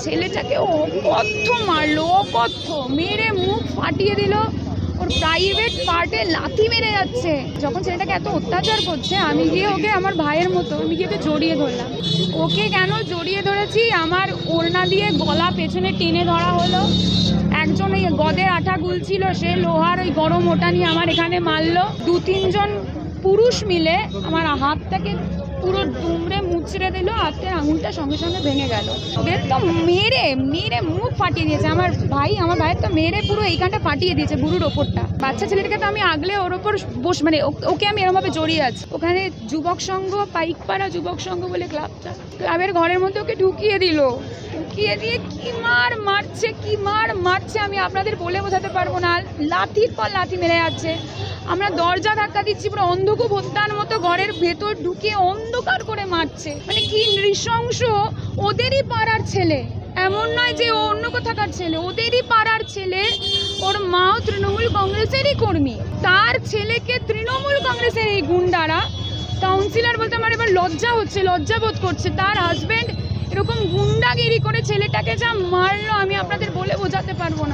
ছেলেটাকে অকথ্য মারলো, অকথ্য মেরে মুখ ফাটিয়ে দিল। ওর প্রাইভেট পার্টে লাথি মেরে যাচ্ছে। যখন ছেলেটাকে এত অত্যাচার করছে, আমি গিয়ে ওকে আমার ভাইয়ের মতো আমি গিয়ে ওকে জড়িয়ে ধরলাম। ওকে কেন জড়িয়ে ধরেছি, আমার ওড়না দিয়ে গলা পেছনে টেনে ধরা হলো। একজন ওই গদের আঠা গুলছিল, সে লোহার ওই গরম ওটা নিয়ে আমার এখানে মারলো। 2-3 জন পুরুষ মিলে আমার হাতটাকে পুরো দুমড়ে মুচড়ে দিল, হাতের আঙুলটা সঙ্গে সঙ্গে ভেঙে গেল। ওদের তো মেরে মেরে মুখ ফাটিয়ে দিয়েছে। আমার ভাইয়ের তো মেরে পুরো এইখানটা ফাটিয়ে দিয়েছে, বুড়োর ওপরটা। বাচ্চা ছেলেটাকে তো আমি আগলে ওর ওপর মানে ওকে আমি এরমভাবে জড়িয়ে আছি। ওখানে যুবক সংঘ, পাইকপাড়া যুবক সংঘ বলে ক্লাবের ঘরের মধ্যে ওকে ঢুকিয়ে দিয়ে কি মার মারছে আমি আপনাদের বলে বোঝাতে পারবো না। লাথির পর লাথি মেরে যাচ্ছে। আমরা দরজা ধাক্কা দিচ্ছি, পুরো অন্ধকূপ হত্যার মতো ঘরের ভেতর ঢুকে অন্ধকার করে মারছে। মানে কি নৃশংস! ওদেরই পাড়ার ছেলে, এমন নয় যে ও অন্য কোথাকার ছেলে, ওদেরই পাড়ার ছেলে। ওর মাও তৃণমূল কংগ্রেসেরই কর্মী, তার ছেলেকে তৃণমূল কংগ্রেসের এই গুন্ডারা কাউন্সিলর বলতে আমার এবার লজ্জা বোধ করছে। তার হাজবেন্ড এরকম গুন্ডাগিরি করে ছেলেটাকে যা মারলো আমি আপনাদের বলে বোঝাতে পারবো না।